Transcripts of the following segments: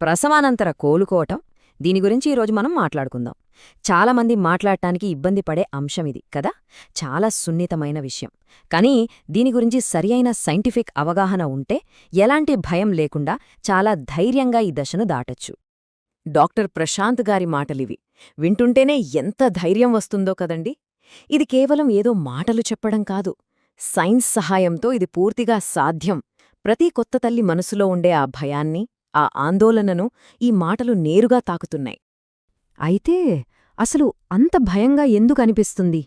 ప్రసవానంతర కోలుకోవటం, దీని గురించి ఈరోజు మనం మాట్లాడుకుందాం. చాలామంది మాట్లాడటానికి ఇబ్బంది పడే అంశమిది కదా. చాలా సున్నితమైన విషయం. కానీ దీని గురించి సరియైన సైంటిఫిక్ అవగాహన ఉంటే ఎలాంటి భయం లేకుండా చాలా ధైర్యంగా ఈ దశను దాటొచ్చు. డాక్టర్ ప్రశాంత్ గారి మాటలివి వింటుంటేనే ఎంత ధైర్యం వస్తుందో కదండి. ఇది కేవలం ఏదో మాటలు చెప్పడం కాదు, సైన్స్ సహాయంతో ఇది పూర్తిగా సాధ్యం. ప్రతి కొత్త తల్లి మనసులో ఉండే ఆ భయాన్ని, ఆ ఆందోళనను ఈ మాటలు నేరుగా తాకుతున్నాయి. అయితే అసలు అంత భయంగా ఎందుకనిపిస్తుంది?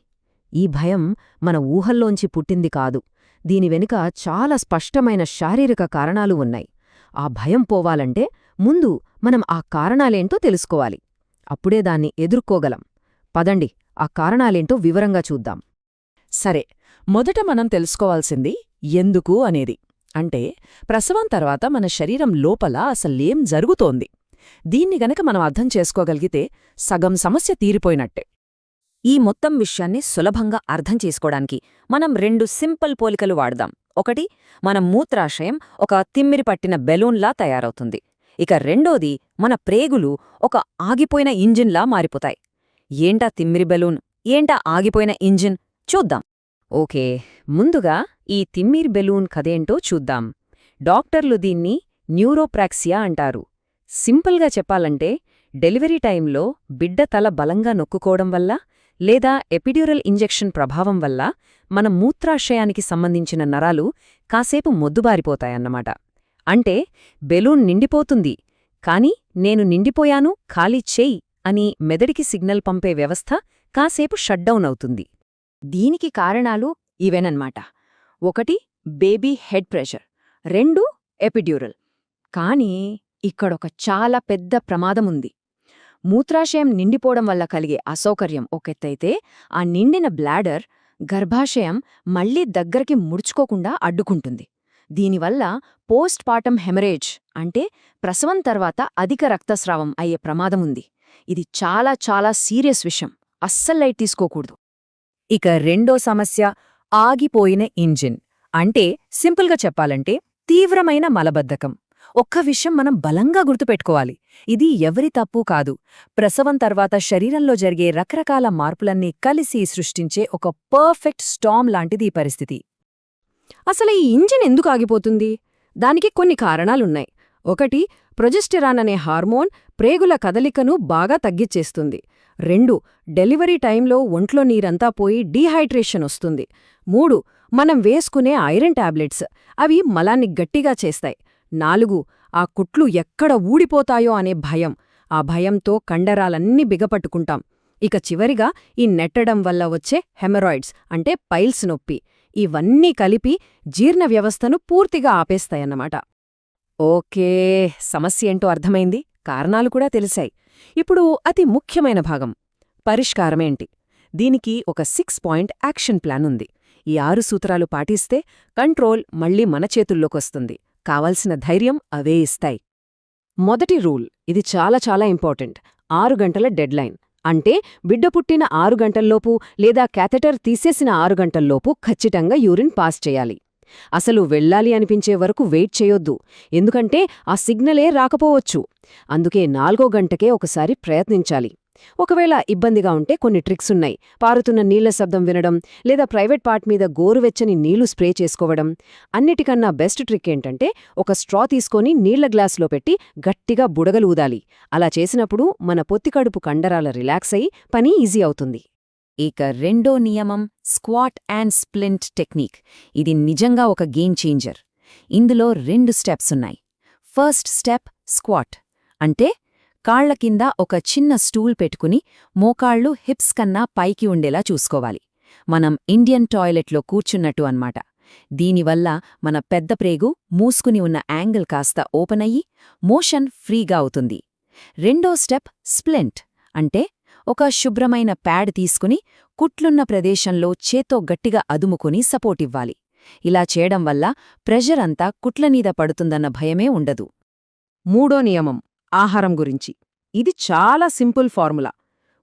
ఈ భయం మన ఊహల్లోంచి పుట్టింది కాదు. దీని వెనుక చాలా స్పష్టమైన శారీరక కారణాలు ఉన్నాయి. ఆ భయం పోవాలంటే ముందు మనం ఆ కారణాలేంటో తెలుసుకోవాలి. అప్పుడే దాన్ని ఎదుర్కోగలం. పదండి, ఆ కారణాలేంటో వివరంగా చూద్దాం. సరే, మొదట మనం తెలుసుకోవాల్సింది ఎందుకు అనేది. అంటే ప్రసవం తర్వాత మన శరీరం లోపల అసలేం జరుగుతోంది. దీన్ని గనక మనం అర్థం చేసుకోగలిగితే సగం సమస్య తీరిపోయినట్టే. ఈ మొత్తం విషయాన్ని సులభంగా అర్థం చేసుకోవడానికి మనం 2 సింపుల్ పోలికలు వాడదాం. ఒకటి, మన మూత్రాశయం ఒక తిమ్మిరి పట్టిన బెలూన్లా తయారవుతుంది. ఇక రెండోది, మన ప్రేగులు ఒక ఆగిపోయిన ఇంజిన్లా మారిపోతాయి. ఏంటా తిమ్మిరి బెలూన్, ఏంటా ఆగిపోయిన ఇంజిన్ చూద్దాం. ఓకే, ముందుగా ఈ తిమ్మిరి బెలూన్ కథేంటో చూద్దాం. డాక్టర్లు దీన్ని న్యూరోప్రాక్సియా అంటారు. సింపుల్గా చెప్పాలంటే డెలివరీ టైంలో బిడ్డ తల బలంగా నొక్కుకోవడం వల్ల లేదా ఎపిడ్యూరల్ ఇంజెక్షన్ ప్రభావం వల్ల మన మూత్రాశయానికి సంబంధించిన నరాలు కాసేపు మొద్దుబారిపోతాయన్నమాట. అంటే బెలూన్ నిండిపోతుంది, కాని నేను నిండిపోయాను, ఖాళీ చెయ్యి అని మెదడికి సిగ్నల్ పంపే వ్యవస్థ కాసేపు షట్డౌన్ అవుతుంది. దీనికి కారణాలు ఇవేనన్మాట. ఒకటి, బేబీ హెడ్ ప్రెషర్. 2, ఎపిడ్యూరల్. కానీ ఇక్కడొక చాలా పెద్ద ప్రమాదముంది. మూత్రాశయం నిండిపోవడం వల్ల కలిగే అసౌకర్యం ఒకెత్తైతే, ఆ నిండిన బ్లాడర్ గర్భాశయం మళ్లీ దగ్గరికి ముడుచుకోకుండా అడ్డుకుంటుంది. దీనివల్ల పోస్ట్ పార్టం హెమరేజ్ అంటే ప్రసవం తర్వాత అధిక రక్తస్రావం అయ్యే ప్రమాదముంది. ఇది చాలా చాలా సీరియస్ విషయం, అస్సలు లైట్ తీసుకోకూడదు. ఇక రెండో సమస్య ఆగిపోయిన ఇంజిన్. అంటే సింపుల్గా చెప్పాలంటే తీవ్రమైన మలబద్ధకం. ఒక్క విషయం మనం బలంగా గుర్తుపెట్టుకోవాలి, ఇది ఎవరి తప్పు కాదు. ప్రసవం తర్వాత శరీరంలో జరిగే రకరకాల మార్పులన్నీ కలిసి సృష్టించే ఒక పర్ఫెక్ట్ స్టార్మ్ లాంటిది ఈ పరిస్థితి. అసలు ఈ ఇంజిన్ ఎందుకు ఆగిపోతుంది? దానికి కొన్ని కారణాలున్నాయి. ఒకటి, ప్రొజెస్టెరాన్ అనే హార్మోన్ ప్రేగుల కదలికను బాగా తగ్గిచ్చేస్తుంది. 2, డెలివరీ టైంలో ఒంట్లో నీరంతా పోయి డీహైడ్రేషన్ వస్తుంది. 3, మనం వేసుకునే ఐరన్ టాబ్లెట్స్, అవి మలాన్ని గట్టిగా చేస్తాయి. 4, ఆ కుట్లు ఎక్కడ ఊడిపోతాయో అనే భయం, ఆ భయంతో కండరాలన్నీ బిగపట్టుకుంటాం. ఇక చివరిగా ఈ నెట్టడం వల్ల వచ్చే హెమరాయిడ్స్ అంటే పైల్స్ నొప్పి. ఇవన్నీ కలిపి జీర్ణ వ్యవస్థను పూర్తిగా ఆపేస్తాయన్నమాట. ఓకే, సమస్య ఏంటో అర్థమైంది, కారణాలు కూడా తెలిసాయి. ఇప్పుడు అతి ముఖ్యమైన భాగం, పరిష్కారమేంటి? దీనికి ఒక 6 పాయింట్ యాక్షన్ ప్లాన్ ఉంది. ఈ 6 సూత్రాలు పాటిస్తే కంట్రోల్ మళ్లీ మన చేతుల్లోకొస్తుంది. కావలసిన ధైర్యం అవే ఇస్తాయి. మొదటి రూల్, ఇది చాలా చాలా ఇంపార్టెంట్. 6 గంటల డెడ్లైన్. అంటే బిడ్డ పుట్టిన 6 గంటల్లోపు లేదా క్యాథెటర్ తీసేసిన 6 గంటల్లోపు ఖచ్చితంగా యూరిన్ పాస్ చేయాలి. అసలు వెళ్ళాలి అనిపించే వరకు వెయిట్ చేయొద్దు, ఎందుకంటే ఆ సిగ్నలే రాకపోవచ్చు. అందుకే 4వ గంటకే ఒకసారి ప్రయత్నించాలి. ఒకవేళ ఇబ్బందిగా ఉంటే కొన్ని ట్రిక్సున్నాయి. పారుతున్న నీళ్ల శబ్దం వినడం, లేదా ప్రైవేట్ పార్ట్ మీద గోరువెచ్చని నీళ్లు స్ప్రే చేసుకోవడం. అన్నిటికన్నా బెస్ట్ ట్రిక్ ఏంటంటే ఒక స్ట్రా తీసుకొని నీళ్ల గ్లాసులో పెట్టి గట్టిగా బుడగలు ఊదాలి. అలా చేసినప్పుడు మన పొత్తికడుపు కండరాల రిలాక్స్ అయి పని ఈజీ అవుతుంది. ఇక రెండో నియమం, స్క్వాట్ అండ్ స్ప్లింట్ టెక్నిక్. ఇది నిజంగా ఒక గేమ్ చేంజర్. ఇందులో 2 స్టెప్స్ ఉన్నాయి. First step squat. అంటే కాళ్ల కింద ఒక చిన్న స్టూల్ పెట్టుకుని మోకాళ్లు హిప్స్ కన్నా పైకి ఉండేలా చూసుకోవాలి. మనం ఇండియన్ టాయిలెట్లో కూర్చున్నట్టు అన్నమాట. దీనివల్ల మన పెద్ద ప్రేగు మూసుకుని ఉన్న యాంగిల్ కాస్త ఓపెన్ అయ్యి మోషన్ ఫ్రీగా అవుతుంది. రెండో స్టెప్ స్ప్లింట్. అంటే ఒక శుభ్రమైన ప్యాడ్ తీసుకుని కుట్లున్న ప్రదేశంలో చేత్తో గట్టిగా అదుముకుని సపోర్టివ్వాలి. ఇలా చేయడం వల్ల ప్రెషర్ అంతా కుట్లమీద పడుతుందన్న భయమే ఉండదు. మూడో నియమం, ఆహారం గురించి. ఇది చాలా సింపుల్ ఫార్ములా.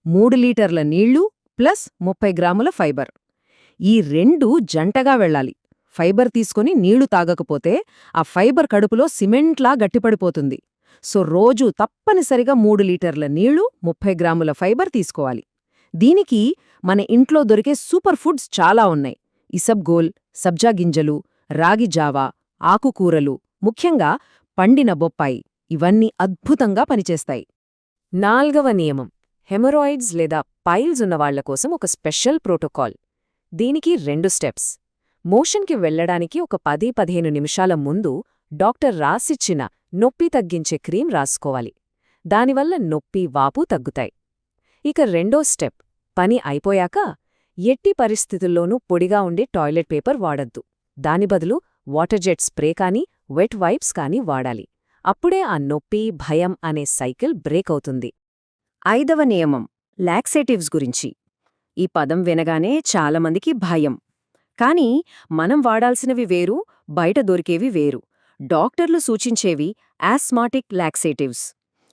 3 లీటర్ల నీళ్లు ప్లస్ 30 గ్రాముల ఫైబర్. ఈ 2 జంటగా వెళ్ళాలి. ఫైబర్ తీసుకొని నీళ్లు తాగకపోతే ఆ ఫైబర్ కడుపులో సిమెంట్లా గట్టిపడిపోతుంది. సో రోజూ తప్పనిసరిగా 3 లీటర్ల నీళ్లు 30 గ్రాముల ఫైబర్ తీసుకోవాలి. దీనికి మన ఇంట్లో దొరికే సూపర్ ఫుడ్స్ చాలా ఉన్నాయి. ఇసబ్గోల్, సబ్జా గింజలు, రాగి జావా, ఆకుకూరలు, ముఖ్యంగా పండిన బొప్పాయి ఇవన్నీ అద్భుతంగా పనిచేస్తాయి. 4వ నియమం హెమరాయిడ్స్ లేదా పైల్స్ ఉన్నవాళ్ల కోసం ఒక స్పెషల్ ప్రోటోకాల్. దీనికి 2 స్టెప్స్. మోషన్కి వెళ్లడానికి ఒక 10-15 నిమిషాల ముందు డాక్టర్ రాసిచ్చిన నొప్పి తగ్గించే క్రీం రాసుకోవాలి. దానివల్ల నొప్పి, వాపు తగ్గుతాయి. ఇక 2వ స్టెప్, పని అయిపోయాక ఎట్టి పరిస్థితుల్లోనూ పొడిగా ఉండే టాయిలెట్ పేపర్ వాడొద్దు. దాని బదులు వాటర్ జెట్ స్ప్రే కానీ వెట్ వైప్స్ కానీ వాడాలి. అప్పుడే ఆ నొప్పి, భయం అనే సైకిల్ బ్రేక్ అవుతుంది. 5వ నియమం లాక్సేటివ్స్ గురించి. ఈ పదం వినగానే చాలామందికి భయం. కానీ మనం వాడాల్సినవి వేరు, బయట దొరికేవి వేరు. డాక్టర్లు సూచించేవి ఆస్మాటిక్ లాక్సేటివ్స్.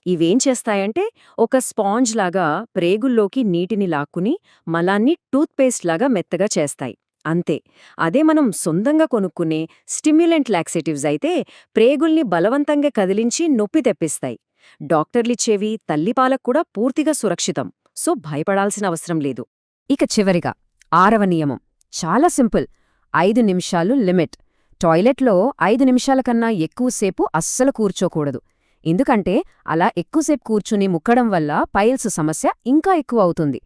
ఇవేం చేస్తాయంటే ఒక స్పాంజ్ లాగా ప్రేగుల్లోకి నీటిని లాక్కుని మలాన్ని టూత్పేస్ట్ లాగా మెత్తగా చేస్తాయి. అంతే. అదే మనం సొంతంగా కొనుక్కునే స్టిమ్యులెంట్ లాక్సేటివ్స్ అయితే ప్రేగుల్ని బలవంతంగా కదిలించి నొప్పి తెప్పిస్తాయి. డాక్టర్లిచ్చేవి తల్లిపాలకు కూడా పూర్తిగా సురక్షితం. సో భయపడాల్సిన అవసరం లేదు. ఇక చివరిగా 6వ నియమం చాలా సింపుల్. 5 నిమిషాలు లిమిట్. టాయిలెట్లో 5 నిమిషాల కన్నా ఎక్కువసేపు అస్సలు కూర్చోకూడదు. ఎందుకంటే అలా ఎక్కువసేపు కూర్చుని ముక్కడం వల్ల పైల్స్ సమస్య ఇంకా ఎక్కువ అవుతుంది.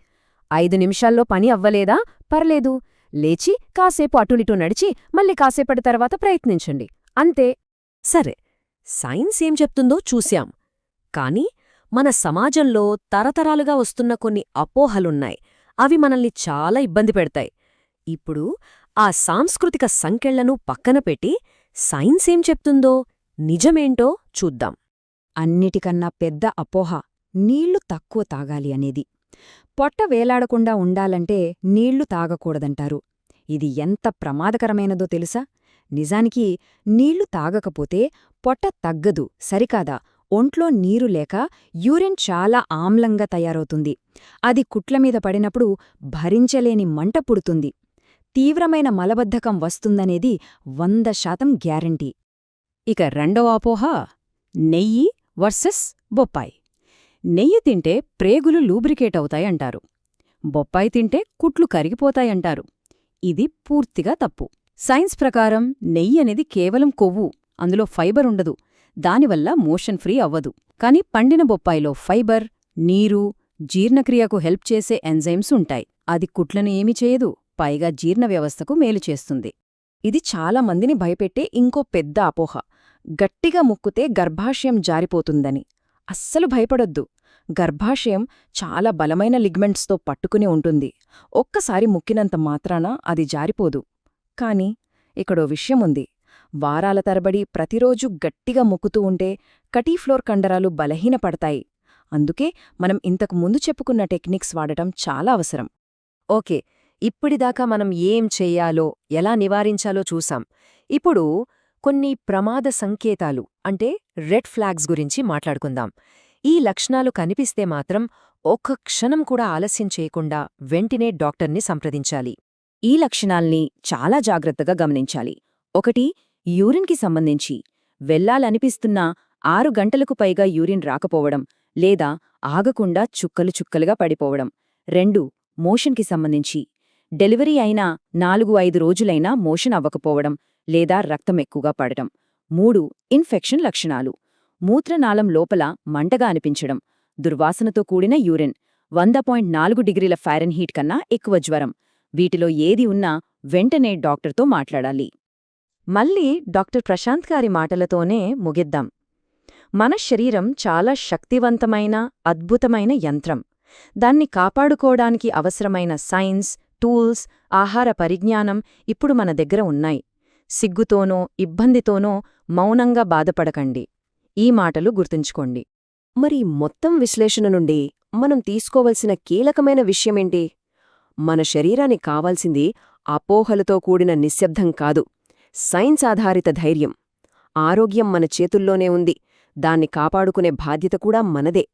5 నిమిషాల్లో పని అవ్వలేదా? పర్లేదు, లేచి కాసేపు అటునిటూ నడిచి మళ్ళీ కాసేపటి తర్వాత ప్రయత్నించండి. అంతే. సరే, సైన్స్ ఏం చెప్తుందో చూశాం. కానీ మన సమాజంలో తరతరాలుగా వస్తున్న కొన్ని అపోహలున్నాయి. అవి మనల్ని చాలా ఇబ్బంది పెడతాయి. ఇప్పుడు ఆ సాంస్కృతిక సంకెళ్లను పక్కన పెట్టి సైన్స్ ఏం చెప్తుందో, నిజమేంటో చూద్దాం. అన్నిటికన్నా పెద్ద అపోహ నీళ్లు తక్కువ తాగాలి అనేది. పొట్ట వేలాడకుండా ఉండాలంటే నీళ్లు తాగకూడదంటారు. ఇది ఎంత ప్రమాదకరమైనదో తెలుసా? నిజానికి నీళ్లు తాగకపోతే పొట్ట తగ్గదు సరికాదా, ఒంట్లో నీరు లేక యూరిన్ చాలా ఆమ్లంగా తయారవుతుంది. అది కుట్లమీద పడినప్పుడు భరించలేని మంట పుడుతుంది. తీవ్రమైన మలబద్ధకం వస్తుందనేది 100% గ్యారంటీ. ఇక 2వ అపోహ నెయ్యి వర్సెస్ బొప్పాయి. నెయ్యి తింటే ప్రేగులు లూబ్రికేట్ అవుతాయంటారు. బొప్పాయి తింటే కుట్లు కరిగిపోతాయంటారు. ఇది పూర్తిగా తప్పు. సైన్స్ ప్రకారం నెయ్యి అనేది కేవలం కొవ్వు, అందులో ఫైబర్ ఉండదు. దానివల్ల మోషన్ ఫ్రీ అవ్వదు. కాని పండిన బొప్పాయిలో ఫైబర్, నీరు, జీర్ణక్రియకు హెల్ప్ చేసే ఎంజైమ్స్ ఉంటాయి. అది కుట్లను ఏమీ చేయదు, పైగా జీర్ణ వ్యవస్థకు మేలు చేస్తుంది. ఇది చాలా మందిని భయపెట్టే ఇంకో పెద్ద అపోహ. గట్టిగా ముక్కుతే గర్భాశయం జారిపోతుందని. అస్సలు భయపడొద్దు. గర్భాశయం చాలా బలమైన లిగ్మెంట్స్తో పట్టుకుని ఉంటుంది. ఒక్కసారి ముక్కినంత మాత్రాన అది జారిపోదు. కాని ఇక్కడో విషయముంది. వారాల తరబడి ప్రతిరోజు గట్టిగా ముక్కుతూ ఉంటే కటీఫ్లోర్ కండరాలు బలహీనపడతాయి. అందుకే మనం ఇంతకు ముందు చెప్పుకున్న టెక్నిక్స్ వాడటం చాలా అవసరం. ఓకే, ఇప్పటిదాకా మనం ఏం చెయ్యాలో, ఎలా నివారించాలో చూసాం. ఇప్పుడు కొన్ని ప్రమాద సంకేతాలు అంటే రెడ్ ఫ్లాగ్స్ గురించి మాట్లాడుకుందాం. ఈ లక్షణాలు కనిపిస్తే మాత్రం ఒక్క క్షణం కూడా ఆలస్యం చేయకుండా వెంటనే డాక్టర్ని సంప్రదించాలి. ఈ లక్షణాల్ని చాలా జాగ్రత్తగా గమనించాలి. 1. యూరిన్కి సంబంధించి వెళ్లాలనిపిస్తున్నా 6 గంటలకు పైగా యూరిన్ రాకపోవడం లేదా ఆగకుండా చుక్కలు చుక్కలుగా పడిపోవడం. 2. మోషన్కి సంబంధించి డెలివరీ అయినా 4-5 రోజులైనా మోషన్ అవ్వకపోవడం లేదా రక్తం ఎక్కువగా పడటం. 3. ఇన్ఫెక్షన్ లక్షణాలు. మూత్రనాళం లోపల మంటగా అనిపించడం, దుర్వాసనతో కూడిన యూరిన్, 100.4 డిగ్రీల ఫారెన్హీట్ కన్నా ఎక్కువ జ్వరం. వీటిలో ఏది ఉన్నా వెంటనే డాక్టర్తో మాట్లాడాలి. మళ్ళీ డాక్టర్ ప్రశాంత్ గారి మాటలతోనే ముగిద్దాం. మన శరీరం చాలా శక్తివంతమైన, అద్భుతమైన యంత్రం. దాన్ని కాపాడుకోవడానికి అవసరమైన సైన్స్, టూల్స్, ఆహార పరిజ్ఞానం ఇప్పుడు మన దగ్గర ఉన్నాయి. సిగ్గుతోనో, ఇబ్బందితోనో మౌనంగా బాధపడకండి. ఈ మాటలు గుర్తుంచుకోండి. మరి మొత్తం విశ్లేషణ నుండి మనం తీసుకోవలసిన కీలకమైన విషయమేంటి? మన శరీరానికి కావాల్సింది అపోహలతో కూడిన నిశ్శబ్దం కాదు, సైన్స్ ఆధారిత ధైర్యం. ఆరోగ్యం మన చేతుల్లోనే ఉంది. దాన్ని కాపాడుకునే బాధ్యత కూడా మనదే.